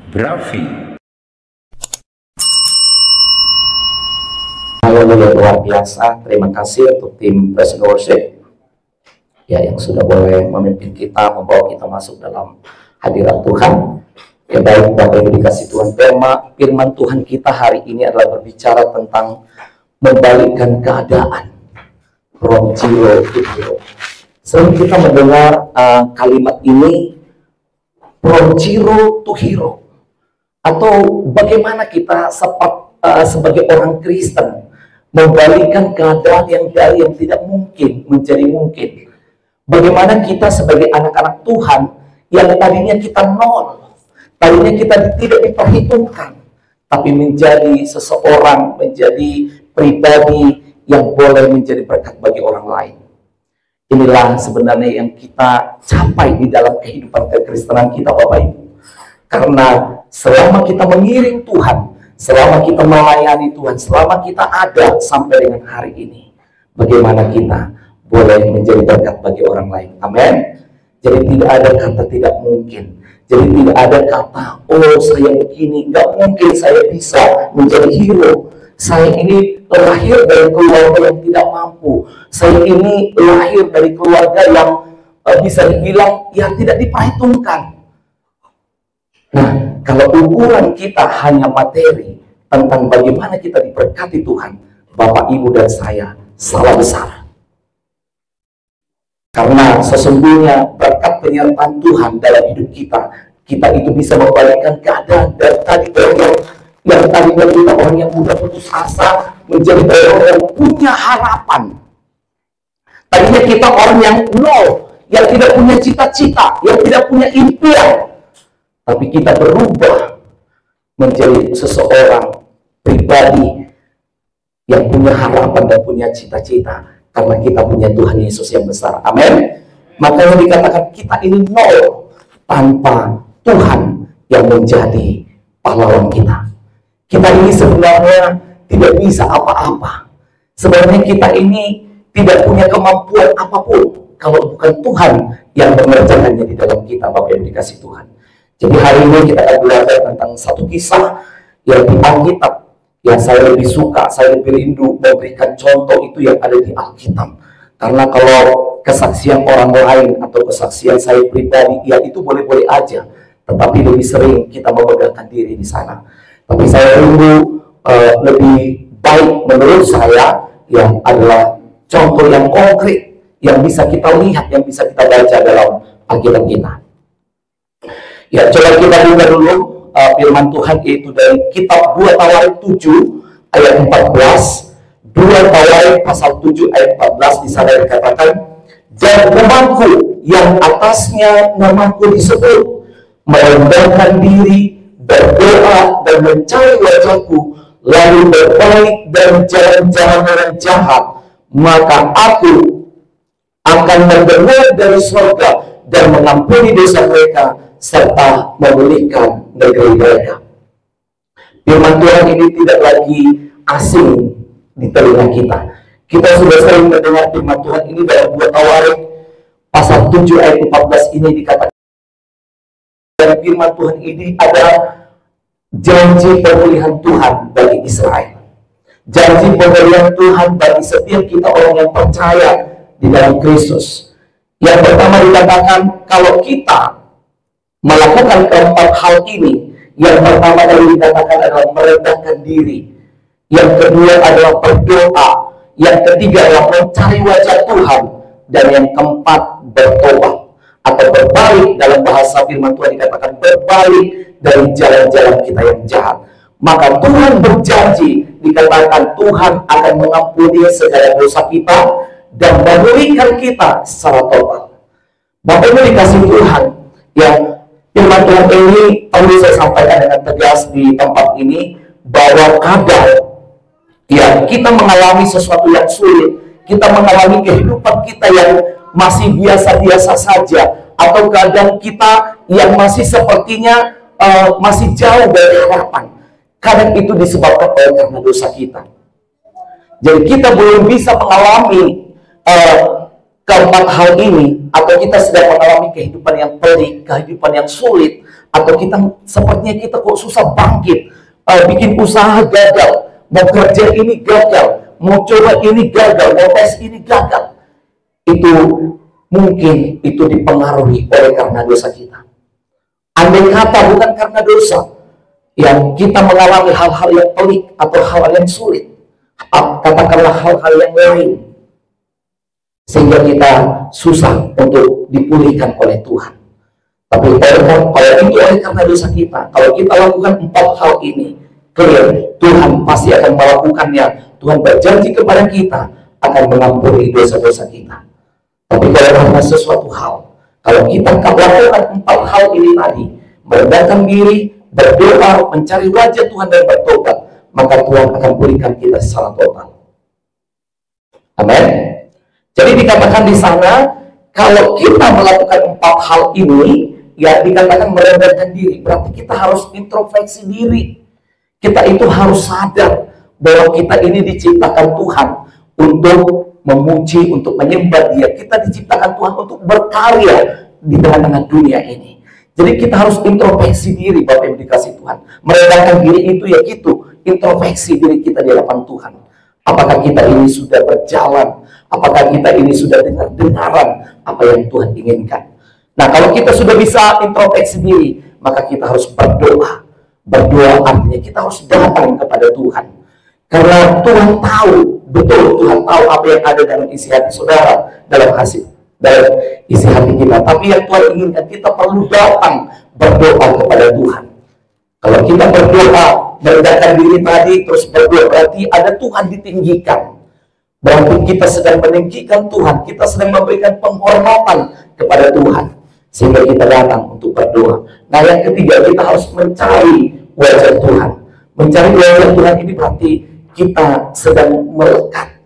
Bravi. Haleluya, luar biasa. Terima kasih untuk tim Praise and Worship ya, yang sudah boleh memimpin kita, membawa kita masuk dalam hadirat Tuhan. Ya baik, Bapak Ibu dikasih Tuhan, firman Tuhan kita hari ini adalah berbicara tentang membalikkan keadaan. From zero to hero. Sering kita mendengar kalimat ini, from zero to hero, atau bagaimana kita sebagai orang Kristen membalikkan keadaan yang dari yang tidak mungkin menjadi mungkin. Bagaimana kita sebagai anak-anak Tuhan yang tadinya kita nol, tadinya kita tidak diperhitungkan, tapi menjadi seseorang, menjadi pribadi yang boleh menjadi berkat bagi orang lain. Inilah sebenarnya yang kita capai di dalam kehidupan kekristenan kita, Bapak Ibu. Karena selama kita mengiring Tuhan, selama kita melayani Tuhan, selama kita ada sampai dengan hari ini, bagaimana kita boleh menjadi berkat bagi orang lain. Amin. Jadi tidak ada kata tidak mungkin. Jadi tidak ada kata, oh saya begini, nggak mungkin saya bisa menjadi hero. Saya ini lahir dari keluarga yang tidak mampu. Saya ini lahir dari keluarga yang bisa dibilang yang tidak diperhitungkan. Nah, kalau ukuran kita hanya materi tentang bagaimana kita diberkati Tuhan, Bapak, Ibu, dan saya salah besar. Karena sesungguhnya berkat penyertaan Tuhan dalam hidup kita, kita itu bisa membalikkan keadaan dari tadi yang tadinya kita orang yang mudah putus asa menjadi orang yang punya harapan. Tadinya kita orang yang nol, yang tidak punya cita-cita, yang tidak punya impian. Tapi kita berubah menjadi seseorang pribadi yang punya harapan dan punya cita-cita. Karena kita punya Tuhan Yesus yang besar. Amin. Makanya dikatakan kita ini nol tanpa Tuhan yang menjadi pahlawan kita. Kita ini sebenarnya tidak bisa apa-apa. Sebenarnya kita ini tidak punya kemampuan apapun kalau bukan Tuhan yang mengerjakannya di dalam kita, Bapak yang dikasih Tuhan. Jadi hari ini kita akan belajar tentang satu kisah yang di Alkitab yang saya lebih suka, saya lebih rindu memberikan contoh itu yang ada di Alkitab. Karena kalau kesaksian orang lain atau kesaksian saya pribadi, ya itu boleh-boleh aja. Tetapi lebih sering kita memegangkan diri di sana. Tapi saya rindu lebih baik menurut saya yang adalah contoh yang konkret yang bisa kita lihat, yang bisa kita baca dalam Alkitab kita. Ya, coba kita buka dulu firman Tuhan, yaitu dari kitab 2 Tawarik 7 ayat 14. 2 Tawarik pasal 7 ayat 14, di sana dikatakan, dan namaku yang atasnya namaku disebut, merendahkan diri, berdoa dan mencari wajahku, lalu berbalik dari jalan-jalan orang jahat, maka aku akan mendengar dari surga dan mengampuni dosa mereka serta memulihkan negeri mereka. Firman Tuhan ini tidak lagi asing di telinga kita. Kita sudah sering mendengar firman Tuhan ini dalam 2 Tawarik pasal 7 ayat 14 ini dikatakan, dan firman Tuhan ini adalah janji pemulihan Tuhan bagi Israel. Janji pemulihan Tuhan bagi setiap kita orang yang percaya di dalam Kristus. Yang pertama dikatakan, kalau kita melakukan keempat hal ini, yang pertama kali dikatakan adalah merendahkan diri. Yang kedua adalah berdoa. Yang ketiga adalah mencari wajah Tuhan. Dan yang keempat bertobat atau berbalik. Dalam bahasa firman Tuhan dikatakan berbalik dari jalan-jalan kita yang jahat. Maka Tuhan berjanji, dikatakan Tuhan akan mengampuni segala dosa kita dan memulihkan kita secara total. Bapak Ibu dikasih Tuhan, yang firman Tuhan ini perlu saya sampaikan dengan tegas di tempat ini, bahwa kadang ya kita mengalami sesuatu yang sulit, kita mengalami kehidupan kita yang masih biasa-biasa saja, atau kadang kita yang masih sepertinya masih jauh dari harapan. Kadang itu disebabkan oleh karena dosa kita. Jadi kita belum bisa mengalami keempat hal ini, atau kita sedang mengalami kehidupan yang pelik, kehidupan yang sulit, atau kita sepertinya kita kok susah bangkit, bikin usaha gagal, mau kerja ini gagal, mau coba ini gagal, mau tes ini gagal, itu mungkin itu dipengaruhi oleh karena dosa kita. Andai kata bukan karena dosa, yang kita mengalami hal-hal yang pelik atau hal-hal yang sulit, katakanlah hal-hal yang lain, sehingga kita susah untuk dipulihkan oleh Tuhan. Tapi kalau itu oleh karena dosa kita, kalau kita lakukan 4 hal ini, clear, Tuhan pasti akan melakukannya. Tuhan berjanji kepada kita akan mengampuni dosa-dosa kita. Tapi kalau karena sesuatu hal, kalau kita lakukan 4 hal ini tadi, merendahkan diri, berdoa, mencari wajah Tuhan dan bertobat, maka Tuhan akan pulihkan kita secara total. Amin. Jadi dikatakan di sana, kalau kita melakukan 4 hal ini, ya dikatakan merendahkan diri, berarti kita harus introspeksi diri. Kita itu harus sadar bahwa kita ini diciptakan Tuhan untuk memuji, untuk menyembah Dia. Kita diciptakan Tuhan untuk berkarya di tengah-tengah dunia ini. Jadi kita harus introspeksi diri, Bapak Ibu dikasih Tuhan. Merendahkan diri itu ya gitu, introspeksi diri kita di hadapan Tuhan. Apakah kita ini sudah berjalan? Apakah kita ini sudah dengar-dengaran apa yang Tuhan inginkan? Nah, kalau kita sudah bisa introspeksi diri, maka kita harus berdoa. Berdoa artinya kita harus datang kepada Tuhan. Karena Tuhan tahu, betul Tuhan tahu apa yang ada dalam isi hati saudara, dalam isi hati kita. Tapi yang Tuhan inginkan, kita perlu datang berdoa kepada Tuhan. Kalau kita berdoa, merendahkan diri tadi, terus berdoa, berarti ada Tuhan ditinggikan. Berarti kita sedang meninggikan Tuhan, kita sedang memberikan penghormatan kepada Tuhan. Sehingga kita datang untuk berdoa. Nah, yang ketiga, kita harus mencari wajah Tuhan. Mencari wajah Tuhan ini berarti kita sedang melekat.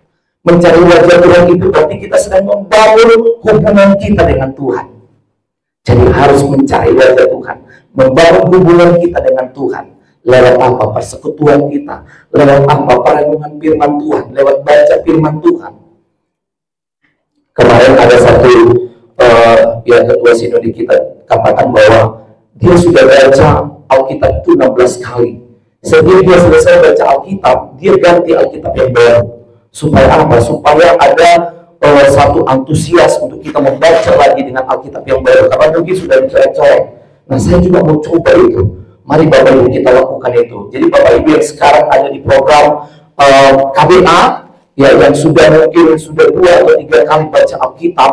Mencari wajah Tuhan itu berarti kita sedang membangun hubungan kita dengan Tuhan. Jadi harus mencari wajah Tuhan, membangun hubungan kita dengan Tuhan. Lewat apa? Persekutuan kita. Lewat apa? Perenungan firman Tuhan. Lewat baca firman Tuhan. Kemarin ada satu ketua sinode kita katakan bahwa dia sudah baca Alkitab itu 16 kali. Sebelum dia selesai baca Alkitab, dia ganti Alkitab yang baru. Supaya apa? Supaya ada satu antusias untuk kita membaca lagi dengan Alkitab yang baru. Karena mungkin sudah dicorek-corek. Nah, saya juga mau coba itu. Mari Bapak Ibu kita lakukan itu. Jadi Bapak Ibu yang sekarang ada di program KBA, ya yang sudah mungkin sudah 2 atau 3 kali baca Alkitab,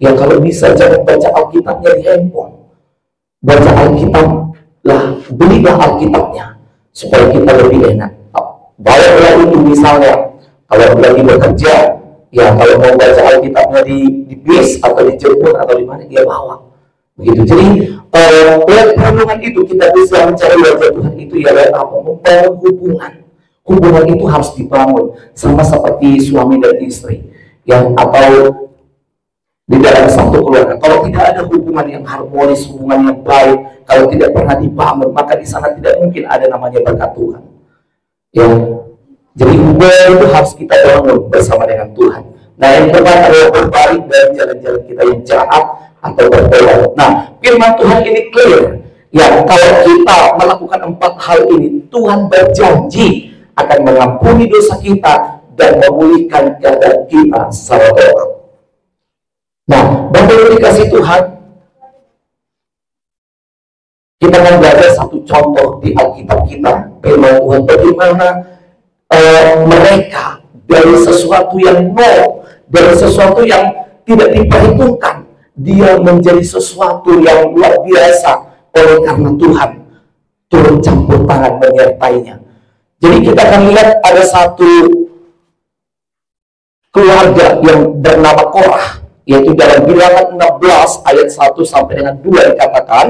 ya kalau bisa jangan baca Alkitabnya di handphone. Baca Alkitab lah, belilah Alkitabnya supaya kita lebih enak. Bawalah itu misalnya kalau lagi bekerja, ya kalau mau baca Alkitabnya di bis atau di jemput atau di mana, dia bawa. Begitu. Jadi lewat renungan itu kita bisa mencari wajah Tuhan itu ya lewat apa? Membangun hubungan. Hubungan itu harus dibangun sama seperti suami dan istri, yang atau di dalam satu keluarga. Kalau tidak ada hubungan yang harmonis, hubungan yang baik, kalau tidak pernah dibangun, maka di sana tidak mungkin ada namanya berkat Tuhan. Ya, jadi hubungan itu harus kita bangun bersama dengan Tuhan. Nah, yang kedua adalah berbalik dari jalan-jalan kita yang jahat atau bertobat. Nah, firman Tuhan ini clear. Ya, kalau kita melakukan 4 hal ini, Tuhan berjanji akan mengampuni dosa kita dan memulihkan keadaan kita secara total. Nah, Bapak Ibu dikasih Tuhan, kita akan belajar satu contoh di Alkitab kita, firman Tuhan bagaimana mereka dari sesuatu yang nol, dari sesuatu yang tidak diperhitungkan, dia menjadi sesuatu yang luar biasa oleh karena Tuhan turun campur tangan menyertainya. Jadi kita akan lihat ada satu keluarga yang bernama Korah, yaitu dalam Bilangan 16 ayat 1 sampai dengan 2 dikatakan,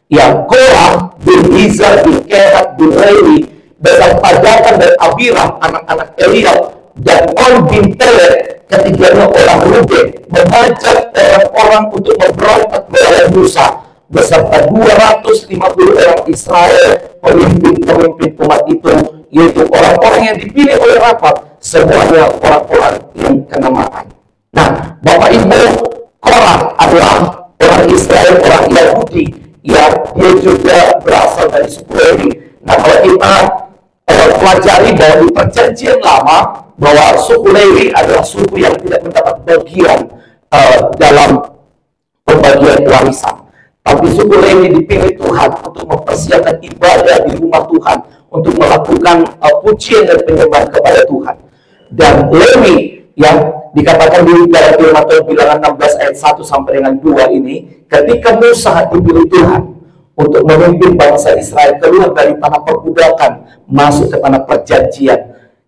ya Korah bin Izar bin Kehat bin Lewi beserta Datan dan Abiram anak-anak Eliab dan On bin Pelet, ketiganya orang Ruben, mengajak orang-orang untuk memberontak melawan Musa beserta 250 orang Israel, pemimpin-pemimpin umat itu, yaitu orang-orang yang dipilih oleh rapat, semuanya orang-orang yang kenamaan. Nah, Bapak Ibu, Korah adalah orang Israel, orang Yahudi ya dia juga berasal dari suku Lewi. Nah, kalau kita pelajari bahwa di perjanjian lama bahwa suku Lewi adalah suku yang tidak mendapat bagian dalam pembagian warisan. Tapi suku Lewi dipilih Tuhan untuk mempersiapkan ibadah di rumah Tuhan, untuk melakukan pujian dan penyembahan kepada Tuhan. Dan Lewi yang dikatakan di dalam firman Tuhan Bilangan 16 ayat 1 sampai dengan 2 ini, ketika Musa dipilih Tuhan untuk memimpin bangsa Israel keluar dari tanah perbudakan masuk ke tanah perjanjian,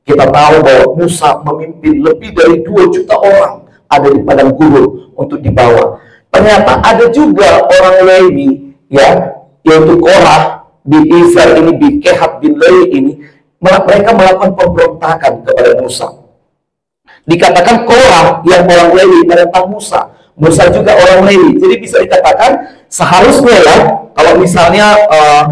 kita tahu bahwa Musa memimpin lebih dari 2 juta orang ada di padang gurun untuk dibawa. Ternyata ada juga orang Lewi, ya, yaitu Korah bin Izhar ini, bin Kehat bin Lewi ini, mereka melakukan pemberontakan kepada Musa. Dikatakan Korah yang orang Lewi menentang Musa, Musa juga orang Lewi. Jadi bisa dikatakan seharusnya ya, kalau misalnya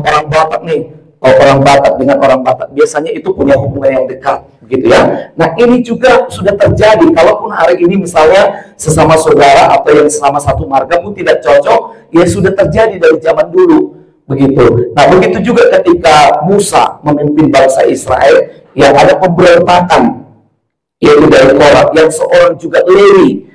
orang Batak nih, orang Batak dengan orang Batak biasanya itu punya hubungan yang dekat, gitu ya. Nah, ini juga sudah terjadi. Kalaupun hari ini misalnya sesama saudara atau yang selama satu marga pun tidak cocok, ya sudah terjadi dari zaman dulu, begitu. Nah, begitu juga ketika Musa memimpin bangsa Israel, yang ada pemberontakan, yaitu dari Korah yang seorang juga Lewi.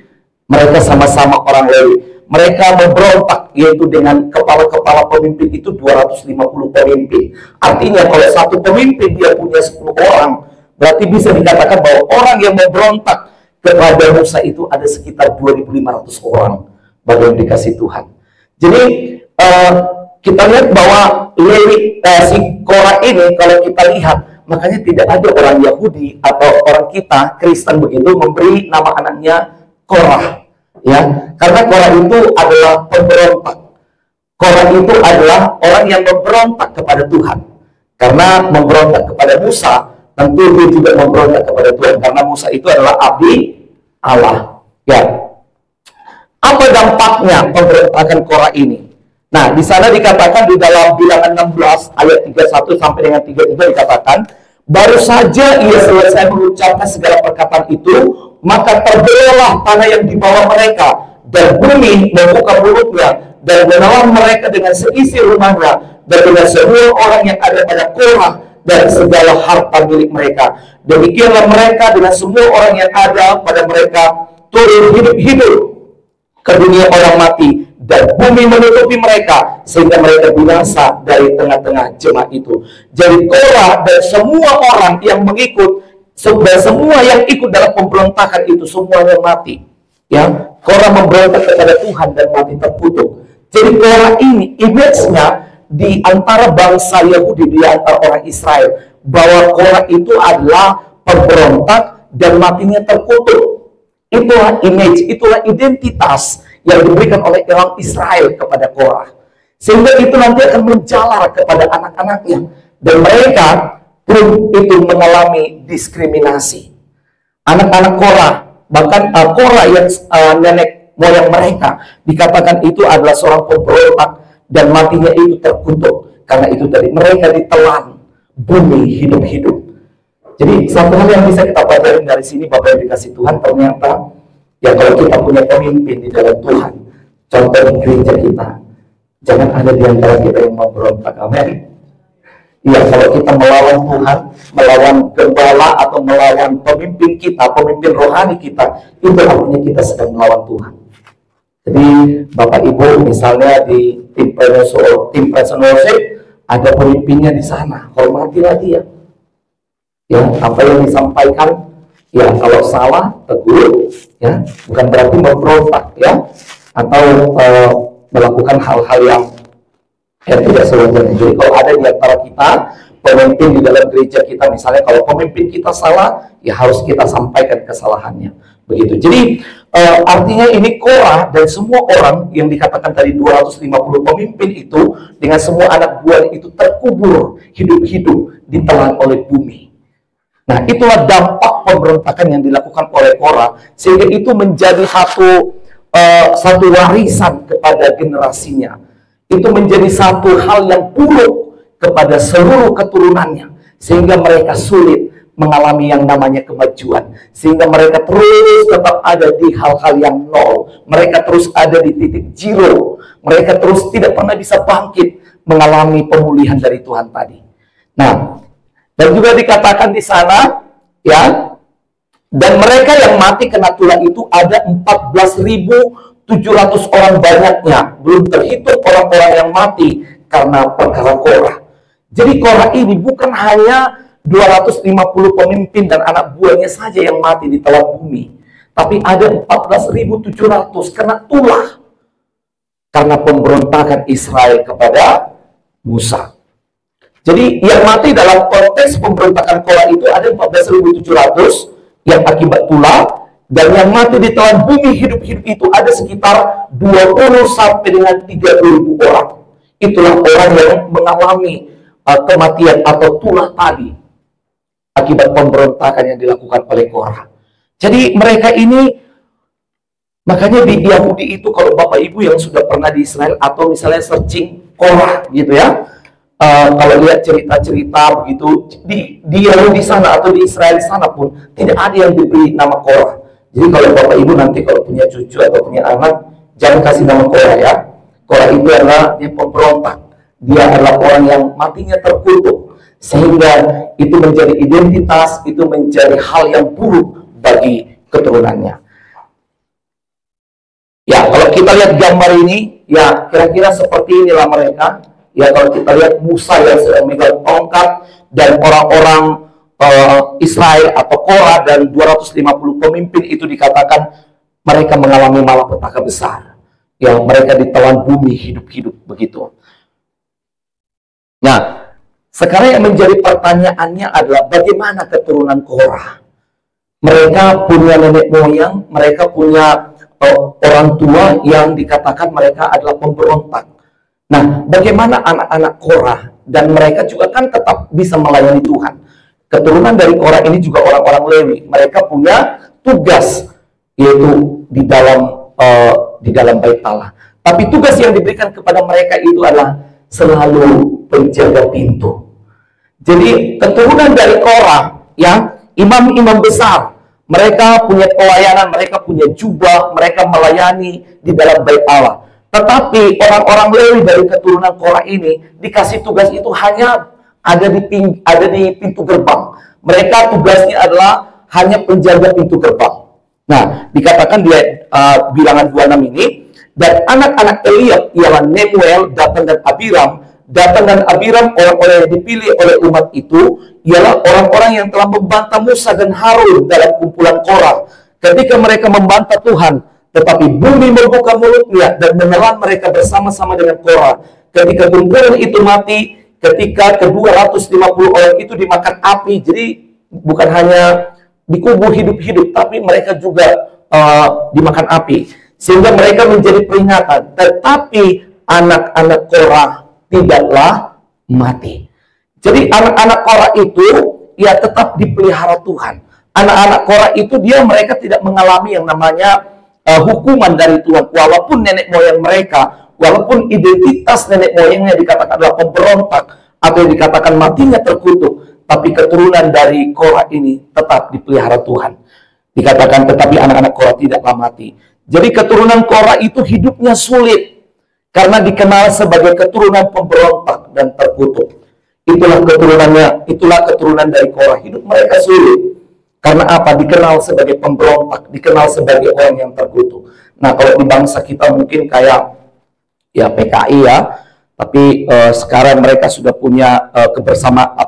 Mereka sama-sama orang Lewi. Mereka memberontak, yaitu dengan kepala-kepala pemimpin itu 250 pemimpin. Artinya kalau satu pemimpin dia punya 10 orang, berarti bisa dikatakan bahwa orang yang memberontak kepada Musa itu ada sekitar 2.500 orang. Bagian dikasih Tuhan. Jadi kita lihat bahwa Lewi, si Korah ini, kalau kita lihat, makanya tidak ada orang Yahudi atau orang kita Kristen begitu memberi nama anaknya Korah. Ya, karena Korah itu adalah pemberontak. Korah itu adalah orang yang memberontak kepada Tuhan. Karena memberontak kepada Musa, tentu dia juga memberontak kepada Tuhan. Karena Musa itu adalah abdi Allah. Ya, apa dampaknya pemberontakan Korah ini? Nah, di sana dikatakan di dalam Bilangan 16 ayat 31 sampai dengan 33 dikatakan, baru saja ia selesai mengucapkan segala perkataan itu, maka terbelahlah tanah yang di bawah mereka, dan bumi membuka mulutnya dan menelan mereka dengan seisi rumahnya dan dengan semua orang yang ada pada Korah dan segala harta milik mereka. Demikianlah mereka dengan semua orang yang ada pada mereka turun hidup-hidup ke dunia orang mati, dan bumi menutupi mereka sehingga mereka binasa dari tengah-tengah jemaat itu. Jadi Korah dan semua orang yang mengikut, dan semua yang ikut dalam pemberontakan itu semuanya mati. Ya, Korah memberontak kepada Tuhan dan mati terkutuk. Jadi Korah ini image-nya di antara bangsa Yahudi, di antara orang Israel, bahwa Korah itu adalah pemberontak dan matinya terkutuk. Itulah image, itulah identitas yang diberikan oleh orang Israel kepada Korah. Sehingga itu nanti akan menjalar kepada anak-anaknya. Dan mereka pun itu mengalami diskriminasi. Anak-anak Korah, bahkan Korah yang nenek moyang mereka, dikatakan itu adalah seorang pemberontak dan matinya itu terkutuk. Karena itu tadi mereka ditelan bumi hidup-hidup. Jadi satu hal yang bisa kita pelajari dari sini, Bapak yang dikasih Tuhan, ternyata ya kalau kita punya pemimpin di dalam Tuhan, contoh di gereja kita, jangan ada di antara kita yang memberontak. Amin. Ya, kalau kita melawan Tuhan, melawan gembala atau melawan pemimpin kita, pemimpin rohani kita, itu artinya kita sedang melawan Tuhan. Jadi Bapak Ibu misalnya di tim present worship, ada pemimpinnya di sana, hormatilah dia. Ya, apa yang disampaikan, ya kalau salah tegur, ya bukan berarti memberontak, ya, atau melakukan hal-hal yang tidak sewajarnya. Jadi kalau ada di antara kita pemimpin di dalam gereja kita, misalnya kalau pemimpin kita salah, ya harus kita sampaikan kesalahannya, begitu. Jadi artinya ini Korah dan semua orang yang dikatakan tadi 250 pemimpin itu dengan semua anak buah itu terkubur hidup-hidup ditelan oleh bumi. Nah, itulah dampak pemberontakan yang dilakukan oleh Korah, sehingga itu menjadi satu warisan kepada generasinya. Itu menjadi satu hal yang buruk kepada seluruh keturunannya, sehingga mereka sulit mengalami yang namanya kemajuan, sehingga mereka terus tetap ada di hal-hal yang nol, mereka terus ada di titik zero, mereka terus tidak pernah bisa bangkit mengalami pemulihan dari Tuhan tadi. Nah, dan juga dikatakan di sana, ya, dan mereka yang mati kena tulah itu ada 14.700 orang banyaknya, belum terhitung orang-orang yang mati karena perkara Korah. Jadi Korah ini bukan hanya 250 pemimpin dan anak buahnya saja yang mati di telan bumi, tapi ada 14.700 kena tulah karena pemberontakan Israel kepada Musa. Jadi yang mati dalam konteks pemberontakan Korah itu ada 14.700 yang akibat tulah, dan yang mati di telan bumi hidup-hidup itu ada sekitar 20 sampai dengan 30.000 orang. Itulah orang yang mengalami kematian atau tulah tadi akibat pemberontakan yang dilakukan oleh Korah. Jadi mereka ini, makanya di Yahudi itu, kalau Bapak Ibu yang sudah pernah di Israel atau misalnya searching Korah gitu ya, kalau lihat cerita-cerita begitu di Yahudi sana atau di Israel sana pun tidak ada yang diberi nama Korah. Jadi kalau Bapak Ibu nanti kalau punya cucu atau punya anak, jangan kasih nama Korah ya. Korah itu adalah dia pemberontak, dia adalah orang yang matinya terkutuk, sehingga itu menjadi identitas, itu menjadi hal yang buruk bagi keturunannya. Ya, kalau kita lihat gambar ini, ya kira-kira seperti inilah mereka. Ya, kalau kita lihat Musa yang sedang megang tongkat, dan orang-orang Israel atau Korah dan 250 pemimpin itu dikatakan mereka mengalami malapetaka besar. Ya, mereka ditelan bumi hidup-hidup begitu. Nah, sekarang yang menjadi pertanyaannya adalah bagaimana keturunan Korah? Mereka punya nenek moyang, mereka punya orang tua yang dikatakan mereka adalah pemberontak. Nah, bagaimana anak-anak Korah? Dan mereka juga kan tetap bisa melayani Tuhan. Keturunan dari Korah ini juga orang-orang Lewi. Mereka punya tugas, yaitu di dalam Bait Allah. Tapi tugas yang diberikan kepada mereka itu adalah selalu penjaga pintu. Jadi keturunan dari Korah, ya, imam-imam besar, mereka punya pelayanan, mereka punya jubah, mereka melayani di dalam Bait Allah. Tetapi orang-orang Lewi dari keturunan Korah ini dikasih tugas itu hanya ada di pintu gerbang. Mereka tugasnya adalah hanya penjaga pintu gerbang. Nah, dikatakan di Bilangan 26 ini, dan anak-anak Eliab ialah Nemuel, Datan dan Abiram. Datan dan Abiram, orang-orang yang dipilih oleh umat itu, ialah orang-orang yang telah membantah Musa dan Harun dalam kumpulan Korah ketika mereka membantah Tuhan. Tetapi bumi membuka mulutnya dan menelan mereka bersama-sama dengan Korah. Ketika kumpulan itu mati, ketika ke-250 orang itu dimakan api, jadi bukan hanya dikubur hidup-hidup, tapi mereka juga dimakan api, sehingga mereka menjadi peringatan. Tetapi anak-anak Korah tidaklah mati. Jadi anak-anak Korah itu ya tetap dipelihara Tuhan. Anak-anak Korah itu mereka tidak mengalami yang namanya hukuman dari Tuhan, walaupun nenek moyang mereka, walaupun identitas nenek moyangnya dikatakan adalah pemberontak atau yang dikatakan matinya terkutuk, tapi keturunan dari Korah ini tetap dipelihara Tuhan. Dikatakan tetapi anak-anak Korah tidaklah mati. Jadi keturunan Korah itu hidupnya sulit karena dikenal sebagai keturunan pemberontak dan terkutuk. Itulah keturunannya, itulah keturunan dari Korah. Hidup mereka sulit. Karena apa? Dikenal sebagai pemberontak, dikenal sebagai orang yang terkutuk. Nah, kalau di bangsa kita mungkin kayak ya PKI ya, tapi sekarang mereka sudah punya kebersamaan,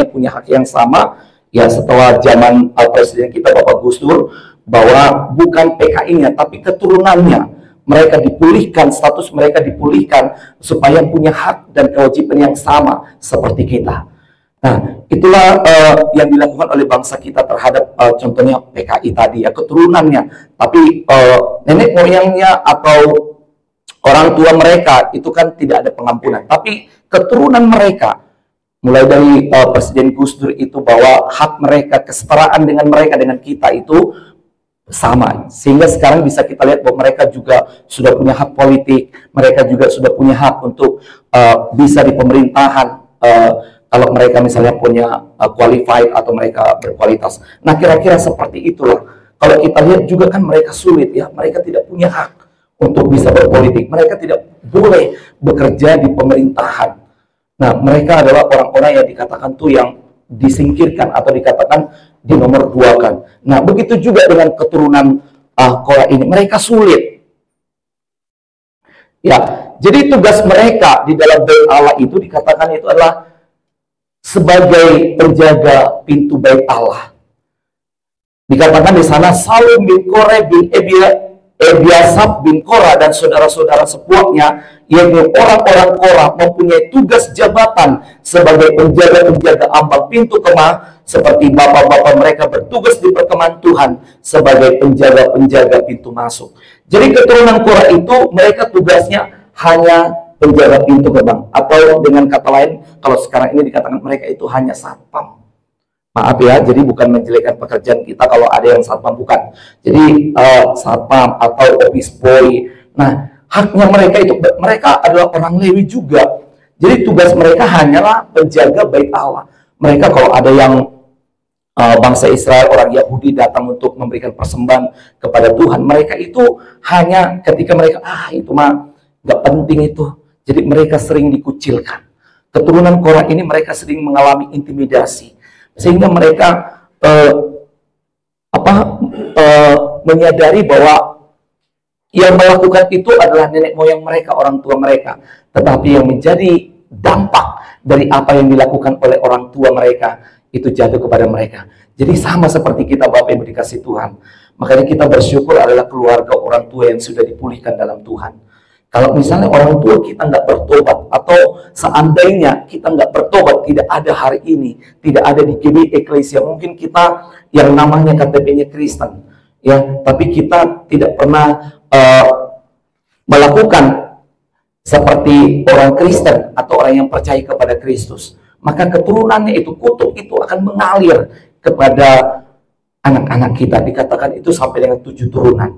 punya hak yang sama ya setelah zaman presiden kita Bapak Gus Dur, bahwa bukan PKI-nya tapi keturunannya mereka dipulihkan, status mereka dipulihkan supaya punya hak dan kewajiban yang sama seperti kita. Nah, itulah yang dilakukan oleh bangsa kita terhadap contohnya PKI tadi ya, keturunannya. Tapi nenek moyangnya atau orang tua mereka itu kan tidak ada pengampunan. Tapi keturunan mereka, mulai dari Presiden Gus Dur itu, bahwa hak mereka, kesetaraan dengan mereka, dengan kita itu sama. Sehingga sekarang bisa kita lihat bahwa mereka juga sudah punya hak politik, mereka juga sudah punya hak untuk bisa di pemerintahan, kalau mereka misalnya punya qualified atau mereka berkualitas. Nah, kira-kira seperti itulah. Kalau kita lihat juga kan mereka sulit ya, mereka tidak punya hak untuk bisa berpolitik. Mereka tidak boleh bekerja di pemerintahan. Nah, mereka adalah orang-orang yang dikatakan tuh yang disingkirkan atau dikatakan dinomor duakan. Nah, begitu juga dengan keturunan Korah ini, mereka sulit. Ya, jadi tugas mereka di dalam bait Allah itu dikatakan itu adalah sebagai penjaga pintu bait Allah. Dikatakan di sana Salum bin Korah bin Ebiasap bin Korah dan saudara-saudara sepuaknya, yaitu orang-orang Korah, mempunyai tugas jabatan sebagai penjaga-penjaga ambang pintu kemah, seperti bapak-bapak mereka bertugas di perkemahan Tuhan sebagai penjaga-penjaga pintu masuk. Jadi keturunan Korah itu mereka tugasnya hanya penjaga pintu gerbang, atau dengan kata lain, kalau sekarang ini dikatakan mereka itu hanya satpam. Maaf ya, jadi bukan menjelekkan pekerjaan kita kalau ada yang satpam, bukan. Jadi satpam atau office boy. Nah, haknya mereka itu, mereka adalah orang Lewi juga. Jadi tugas mereka hanyalah penjaga bait Allah. Mereka kalau ada yang bangsa Israel, orang Yahudi datang untuk memberikan persembahan kepada Tuhan, mereka itu hanya ketika mereka, itu mah nggak penting itu. Jadi mereka sering dikucilkan. Keturunan Korah ini mereka sering mengalami intimidasi. Sehingga mereka menyadari bahwa yang melakukan itu adalah nenek moyang mereka, orang tua mereka. Tetapi yang menjadi dampak dari apa yang dilakukan oleh orang tua mereka itu jatuh kepada mereka. Jadi sama seperti kita Bapak Ibu dikasih Tuhan. Makanya kita bersyukur adalah keluarga orang tua yang sudah dipulihkan dalam Tuhan. Kalau misalnya orang tua kita nggak bertobat, atau seandainya kita nggak bertobat, tidak ada hari ini, tidak ada di GB Eklesia, mungkin kita yang namanya KTP-nya Kristen, ya, tapi kita tidak pernah melakukan seperti orang Kristen atau orang yang percaya kepada Kristus, maka keturunannya itu, kutuk itu akan mengalir kepada anak-anak kita. Dikatakan itu sampai dengan 7 turunan.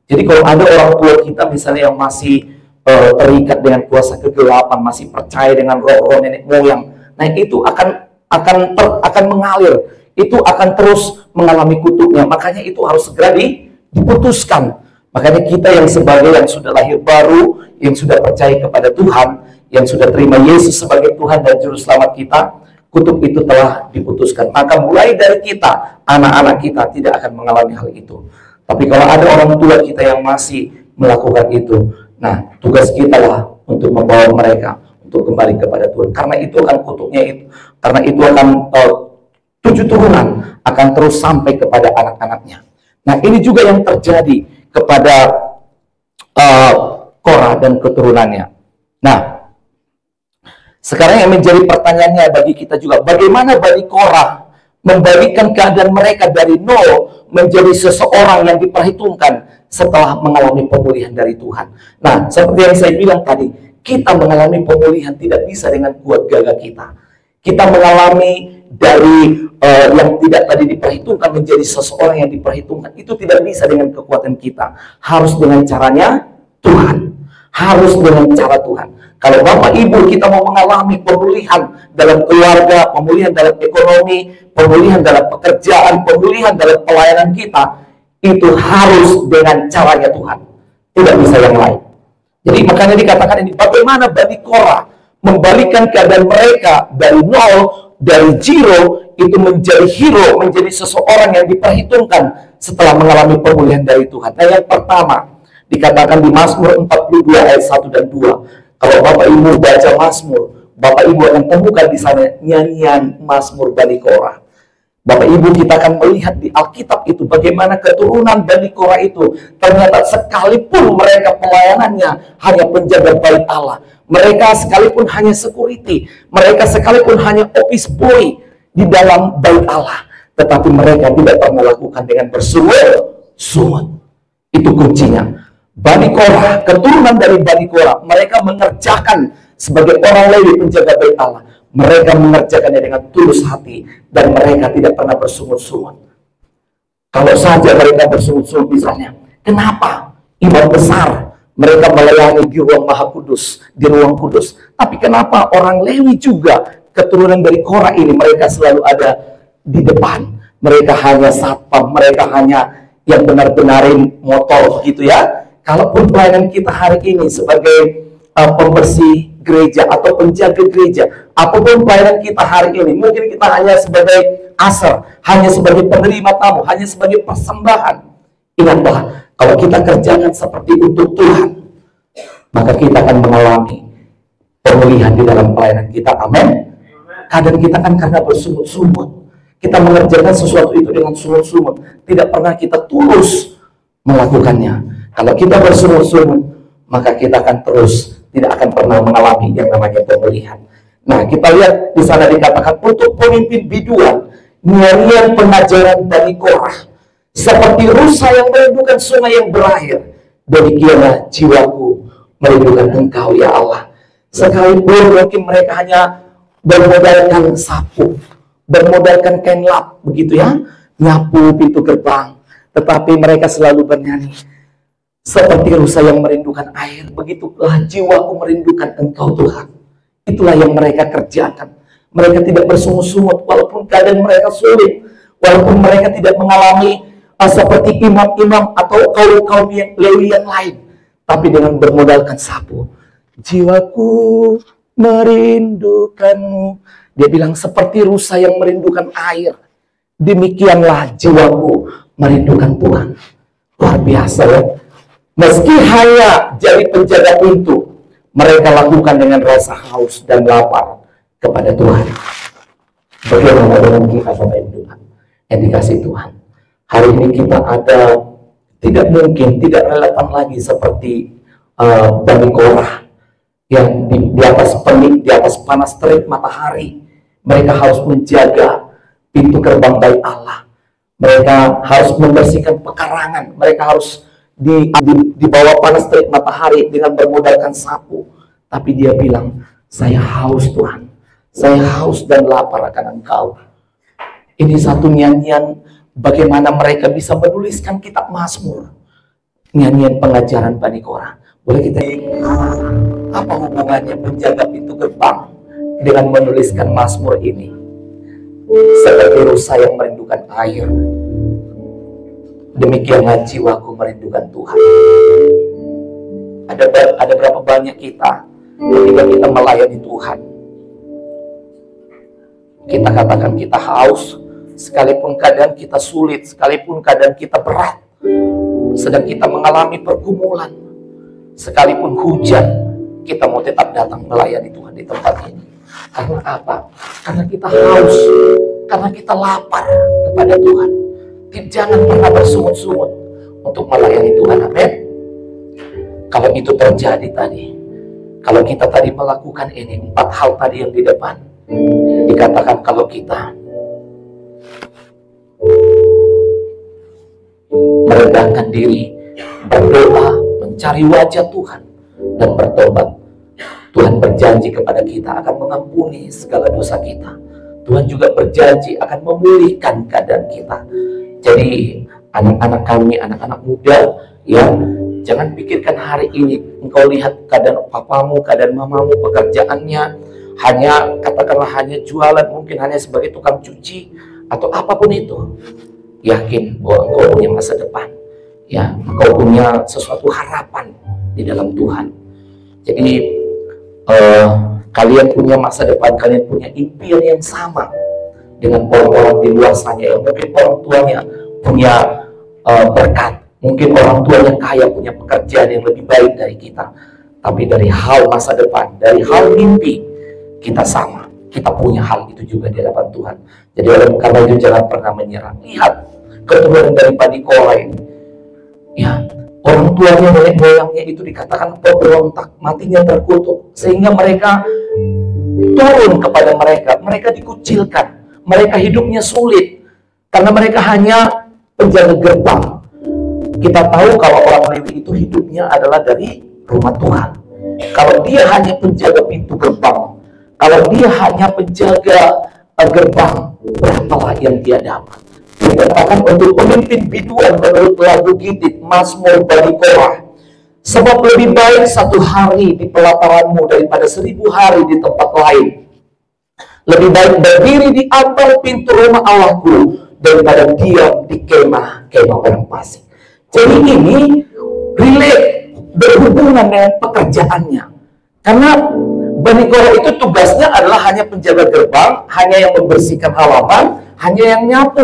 Jadi kalau ada orang tua kita misalnya yang masih terikat dengan kuasa kegelapan, masih percaya dengan roh-roh nenek moyang, nah itu akan mengalir, itu akan terus mengalami kutuknya. Makanya itu harus segera diputuskan. Makanya kita yang sebagai yang sudah lahir baru, yang sudah percaya kepada Tuhan, yang sudah terima Yesus sebagai Tuhan dan Juru Selamat kita, kutuk itu telah diputuskan. Maka mulai dari kita, anak-anak kita tidak akan mengalami hal itu. Tapi kalau ada orang tua kita yang masih melakukan itu, nah tugas kita lah untuk membawa mereka untuk kembali kepada Tuhan. Karena itu akan kutuknya itu, karena itu akan 7 turunan akan terus sampai kepada anak-anaknya. Nah ini juga yang terjadi kepada Korah dan keturunannya. Nah sekarang yang menjadi pertanyaannya bagi kita juga, bagaimana Bani Korah membalikkan keadaan mereka dari nol menjadi seseorang yang diperhitungkan setelah mengalami pemulihan dari Tuhan. Nah, seperti yang saya bilang tadi, kita mengalami pemulihan tidak bisa dengan kuat gagah kita. Kita mengalami dari yang tidak tadi diperhitungkan menjadi seseorang yang diperhitungkan, itu tidak bisa dengan kekuatan kita. Harus dengan caranya Tuhan. Harus dengan cara Tuhan. Kalau Bapak Ibu kita mau mengalami pemulihan dalam keluarga, pemulihan dalam ekonomi, pemulihan dalam pekerjaan, pemulihan dalam pelayanan kita, itu harus dengan caranya Tuhan. Tidak bisa yang lain. Jadi makanya dikatakan ini, bagaimana Bani Korah membalikkan keadaan mereka dari nol, dari zero, itu menjadi hero, menjadi seseorang yang diperhitungkan setelah mengalami pemulihan dari Tuhan. Nah yang pertama, dikatakan di Mazmur 42 ayat 1 dan 2. Kalau Bapak Ibu baca Mazmur, Bapak Ibu akan temukan di sana nyanyian Mazmur Bani Korah. Bapak Ibu kita akan melihat di Alkitab itu bagaimana keturunan Bani Korah itu ternyata sekalipun mereka pelayanannya hanya penjaga bait Allah, mereka sekalipun hanya security, mereka sekalipun hanya office boy di dalam bait Allah, tetapi mereka tidak pernah lakukan dengan bersungut-sungut. Itu kuncinya. Bani Korah, keturunan dari Bani Korah, mereka mengerjakan sebagai orang Lewi penjaga bait Allah. Mereka mengerjakannya dengan tulus hati dan mereka tidak pernah bersungut-sungut. Kalau saja mereka bersungut-sungut misalnya, kenapa imam besar mereka melayani di ruang Maha Kudus, di ruang kudus, tapi kenapa orang Lewi juga keturunan dari Korah ini, mereka selalu ada di depan. Mereka hanya satpam, mereka hanya yang benar-benarin motor gitu ya. Kalaupun pelayanan kita hari ini sebagai pembersih gereja atau penjaga gereja, apapun pelayanan kita hari ini, mungkin kita hanya sebagai asar, hanya sebagai penerima tamu, hanya sebagai persembahan. Ingatlah, kalau kita kerjakan seperti untuk Tuhan, maka kita akan mengalami pemulihan di dalam pelayanan kita. Amin. Kadang kita kan karena bersungut-sungut, kita mengerjakan sesuatu itu dengan sungut-sungut, tidak pernah kita tulus melakukannya. Kalau kita bersungut-sungut, maka kita akan terus tidak akan pernah mengalami yang namanya pemulihan. Nah, kita lihat di sana dikatakan untuk pemimpin biduan, nyanyian pengajaran Bani Korah, seperti rusa yang merindukan sungai yang berair, demikianlah jiwaku merindukan Engkau ya Allah. Sekalipun mungkin mereka hanya bermodalkan sapu, bermodalkan kain lap, begitu ya, nyapu pintu gerbang, tetapi mereka selalu bernyanyi, seperti rusa yang merindukan air, begitulah jiwaku merindukan Engkau Tuhan. Itulah yang mereka kerjakan. Mereka tidak bersungut-sungut, walaupun keadaan mereka sulit, walaupun mereka tidak mengalami seperti imam-imam atau kaum-kaum yang Lewi yang lain, tapi dengan bermodalkan sapu, jiwaku merindukanmu. Dia bilang seperti rusa yang merindukan air, demikianlah jiwaku merindukan Tuhan. Luar biasa ya. Meski hanya jadi penjaga pintu, mereka lakukan dengan rasa haus dan lapar kepada Tuhan. Bagaimana dengan kita Bapak Ibu yang dikasih Tuhan? Hari ini kita ada, tidak mungkin, tidak relevan lagi seperti Bani Korah yang di atas penik, di atas panas terik matahari, mereka harus menjaga pintu gerbang bait Allah. Mereka harus membersihkan pekarangan, mereka harus di bawah panas terik matahari dengan bermodalkan sapu. Tapi dia bilang, saya haus Tuhan, saya haus dan lapar akan Engkau. Ini satu nyanyian bagaimana mereka bisa menuliskan kitab Mazmur, nyanyian pengajaran Bani Korah. Boleh kita apa hubungannya penjaga pintu gerbang dengan menuliskan Mazmur ini? Seperti rusa yang merindukan air, demikianlah jiwaku merindukan Tuhan. Ada berapa banyak kita ketika kita melayani Tuhan, kita katakan kita haus, sekalipun keadaan kita sulit, sekalipun keadaan kita berat, sedang kita mengalami pergumulan, sekalipun hujan, kita mau tetap datang melayani Tuhan di tempat ini. Karena apa? Karena kita haus, karena kita lapar kepada Tuhan. Jangan pernah bersungut-sungut untuk melayani Tuhan. Amin. Kalau itu terjadi tadi, kalau kita tadi melakukan ini, 4 hal tadi yang di depan, dikatakan kalau kita merendahkan diri, berdoa, mencari wajah Tuhan, dan bertobat, Tuhan berjanji kepada kita akan mengampuni segala dosa kita. Tuhan juga berjanji akan memulihkan keadaan kita. Jadi anak-anak kami, anak-anak muda, ya, jangan pikirkan hari ini engkau lihat keadaan papamu, keadaan mamamu, pekerjaannya, hanya katakanlah hanya jualan, mungkin hanya sebagai tukang cuci atau apapun itu. Yakin bahwa engkau punya masa depan, ya, engkau punya sesuatu harapan di dalam Tuhan. Jadi kalian punya masa depan, kalian punya impian yang sama dengan orang-orang di luar sana yang mungkin orang tuanya punya berkat, mungkin orang tuanya kaya, punya pekerjaan yang lebih baik dari kita, tapi dari hal masa depan, dari hal mimpi, kita sama, kita punya hal itu juga di hadapan Tuhan. Jadi karena itu jangan pernah menyerah. Lihat keturunan dari Bani Korah ini, ya, orang tuanya, nenek moyangnya itu dikatakan pemberontak, matinya terkutuk, sehingga mereka turun kepada mereka dikucilkan, mereka hidupnya sulit, karena mereka hanya penjaga gerbang. Kita tahu kalau orang Lewi itu hidupnya adalah dari rumah Tuhan. Kalau dia hanya penjaga pintu gerbang, kalau dia hanya penjaga gerbang, berapalah yang dia dapat? Dikatakan untuk pemimpin biduan menurut lagu Gitit, Mazmur Bani Korah, sebab lebih baik 1 hari di pelataranmu daripada 1000 hari di tempat lain. Lebih baik berdiri di ambang pintu rumah Allahku daripada diam di kemah-kemah orang fasik. Jadi ini relate, berhubungan dengan pekerjaannya. Karena Bani Korah itu tugasnya adalah hanya penjaga gerbang, hanya yang membersihkan halaman, hanya yang nyapu.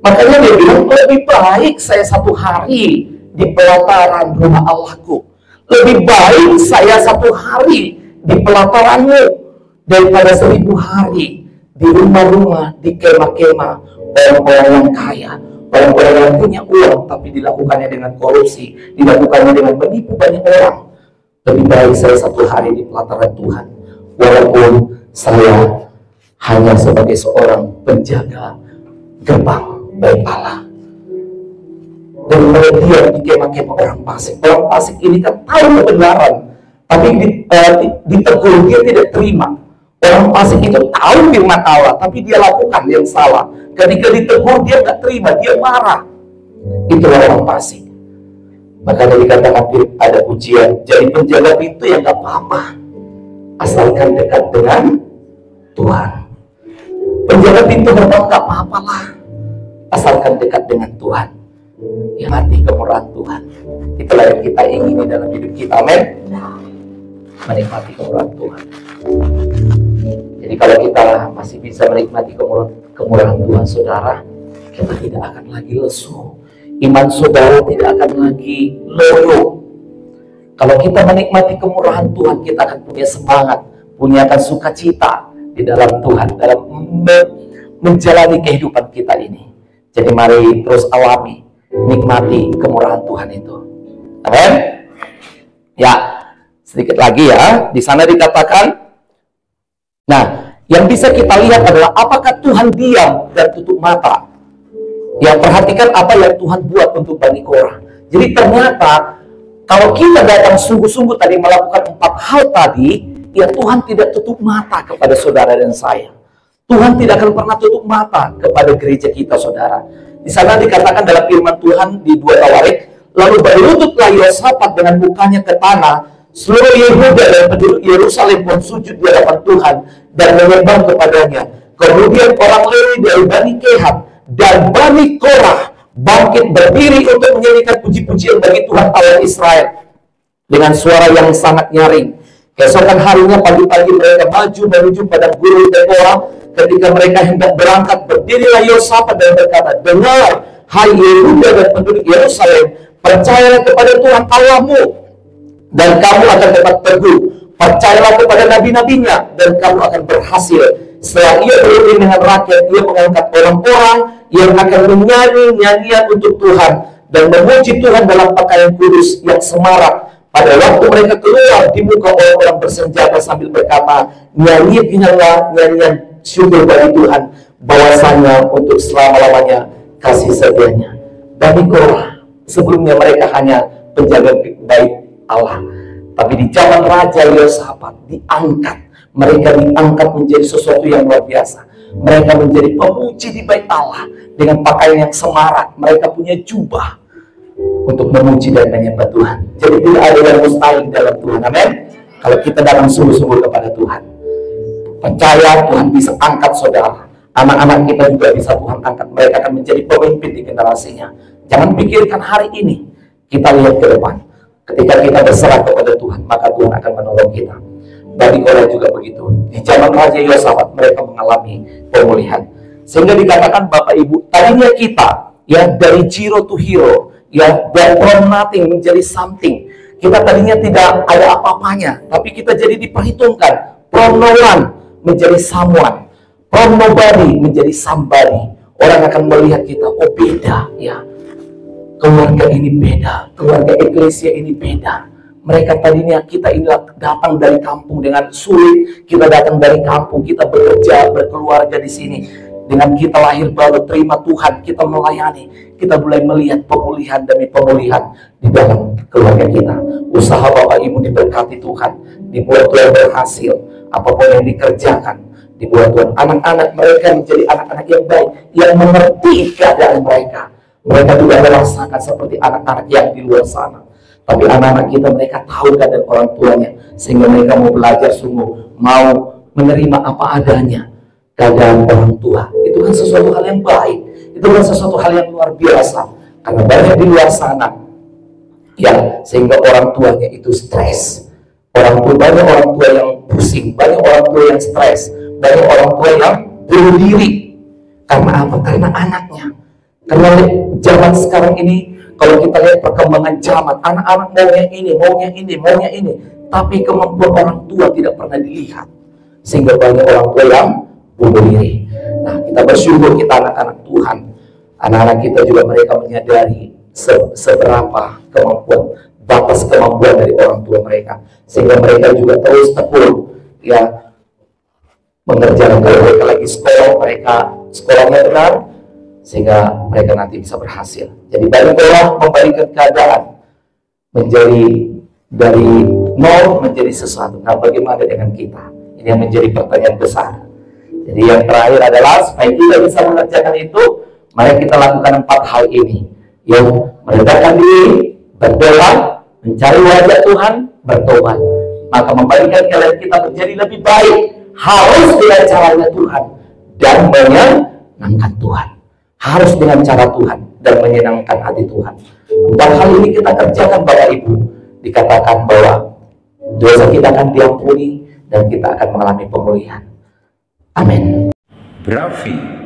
Makanya dia bilang, lebih baik saya 1 hari di pelataran rumah Allahku. Lebih baik saya 1 hari di pelataranmu daripada 1000 hari di rumah-rumah, di kemah-kemah orang-orang yang kaya, orang-orang yang punya uang tapi dilakukannya dengan korupsi, dilakukannya dengan menipu banyak orang. Lebih baik saya 1 hari di pelataran Tuhan, walaupun saya hanya sebagai seorang penjaga gerbang baik Allah. Dan dia di kemah-kemah orang fasik. Orang fasik ini kan tahu kebenaran, tapi ditegur dia tidak terima. Orang fasik itu tahu firman Allah, tapi dia lakukan yang salah. Ketika ditegur dia nggak terima, dia marah. Itulah orang fasik. Makanya dikatakan ada ujian, jadi penjaga pintu yang nggak apa-apa, asalkan dekat dengan Tuhan. Penjaga pintu gerbang nggak apa-apa lah, asalkan dekat dengan Tuhan. Yang hati kemurahan Tuhan, itulah yang kita ingini dalam hidup kita. Amin. Menikmati kemurahan Tuhan. Jadi kalau kita masih bisa menikmati kemurahan Tuhan, saudara, kita tidak akan lagi lesu. Iman saudara tidak akan lagi loyo. Kalau kita menikmati kemurahan Tuhan, kita akan punya semangat, punya sukacita di dalam Tuhan, dalam menjalani kehidupan kita ini. Jadi mari terus alami, nikmati kemurahan Tuhan itu. Amin. Ya, sedikit lagi ya. Di sana dikatakan, nah, yang bisa kita lihat adalah apakah Tuhan diam dan tutup mata. Ya, perhatikan apa yang Tuhan buat untuk Bani Korah. Jadi ternyata kalau kita datang sungguh-sungguh tadi melakukan 4 hal tadi, ya Tuhan tidak tutup mata kepada saudara dan saya. Tuhan tidak akan pernah tutup mata kepada gereja kita, saudara. Di sana dikatakan dalam firman Tuhan di 2 Tawarik, lalu berlututlah Yosafat dengan mukanya ke tanah, seluruh Yehuda dan penduduk Yerusalem pun sujud di hadapan Tuhan dan menyembah kepadanya. Kemudian orang Lewi dari Bani Kehat dan Bani Korah bangkit berdiri untuk menyanyikan puji-pujian bagi Tuhan Allah Israel dengan suara yang sangat nyaring. Keesokan harinya pagi-pagi mereka maju menuju padang gurun Tekoa. Ketika mereka hendak berangkat, berdirilah Yosafat dan berkata, dengar, hai Yehuda dan penduduk Yerusalem, percayalah kepada Tuhan Allahmu dan kamu akan dapat teguh. Percayalah kepada nabi-nabinya dan kamu akan berhasil. Setelah ia beriring dengan rakyat, ia mengangkat orang-orang yang akan menyanyi nyanyian untuk Tuhan dan memuji Tuhan dalam pakaian kudus yang semarak. Pada waktu mereka keluar di muka orang-orang bersenjata sambil berkata, nyanyikanlah nyanyian syukur bagi Tuhan, bahwasanya untuk selama-lamanya kasih setianya. Bani Korah sebelumnya mereka hanya penjaga baik Allah, tapi di zaman Raja Yosafat diangkat. Mereka diangkat menjadi sesuatu yang luar biasa. Mereka menjadi pemuji di bait Allah dengan pakaian yang semarak. Mereka punya jubah untuk memuji dan menyembah Tuhan. Jadi tidak ada yang mustahil dalam Tuhan. Amin. Kalau kita datang sungguh-sungguh kepada Tuhan, percaya Tuhan bisa angkat saudara. Anak-anak kita juga bisa Tuhan angkat. Mereka akan menjadi pemimpin di generasinya. Jangan pikirkan hari ini, kita lihat ke depan. Ketika kita berserah kepada Tuhan, maka Tuhan akan menolong kita. Bani Korah juga begitu. Di zaman Raja Yosafat mereka mengalami pemulihan. Sehingga dikatakan Bapak Ibu, tadinya kita ya dari zero to hero, ya from nothing menjadi something. Kita tadinya tidak ada apa-apanya, tapi kita jadi diperhitungkan. From no one menjadi someone, from nobody menjadi somebody. Orang akan melihat kita, oh beda ya. Keluarga ini beda, keluarga eklesia ini beda. Mereka tadinya kita ini datang dari kampung dengan sulit, kita datang dari kampung, kita bekerja, berkeluarga di sini. Dengan kita lahir baru, terima Tuhan, kita melayani, kita mulai melihat pemulihan demi pemulihan di dalam keluarga kita. Usaha Bapak Ibu diberkati Tuhan, dibuat Tuhan berhasil, apapun yang dikerjakan, dibuat Tuhan. Anak-anak mereka menjadi anak-anak yang baik, yang mengerti keadaan mereka. Mereka juga merasakan seperti anak-anak yang di luar sana. Tapi anak-anak kita mereka tahu keadaan orang tuanya, sehingga mereka mau belajar sungguh, mau menerima apa adanya, keadaan orang tua. Itu kan sesuatu hal yang baik, itu kan sesuatu hal yang luar biasa, karena banyak di luar sana ya, sehingga orang tuanya itu stres. Banyak orang tua yang pusing, banyak orang tua yang stres, banyak orang tua yang bunuh diri. Karena apa? Karena anaknya. Karena zaman sekarang ini, kalau kita lihat perkembangan zaman, anak-anak maunya ini, maunya ini, maunya ini, tapi kemampuan orang tua tidak pernah dilihat, sehingga banyak orang tua yang bunuh diri. Nah, kita bersyukur kita anak-anak Tuhan, anak-anak kita juga mereka menyadari seberapa kemampuan, batas kemampuan dari orang tua mereka, sehingga mereka juga terus tekun ya mengerjakan. Kalau mereka lagi sekolah, mereka sekolahnya benar, sehingga mereka nanti bisa berhasil. Jadi banyak orang membalikan keadaan menjadi dari nol menjadi sesuatu. Nah, bagaimana dengan kita? Ini yang menjadi pertanyaan besar. Jadi yang terakhir adalah supaya kita bisa mengerjakan itu, mari kita lakukan 4 hal ini. Yang merendahkan diri, berdoa, mencari wajah Tuhan, bertobat. Maka membalikan keadaan kita menjadi lebih baik harus dengan caranya Tuhan dan menyenangkan Tuhan. Harus dengan cara Tuhan dan menyenangkan hati Tuhan. 4 hal ini kita kerjakan Bapak Ibu. Dikatakan bahwa dosa kita akan diampuni dan kita akan mengalami pemulihan. Amin. Brafi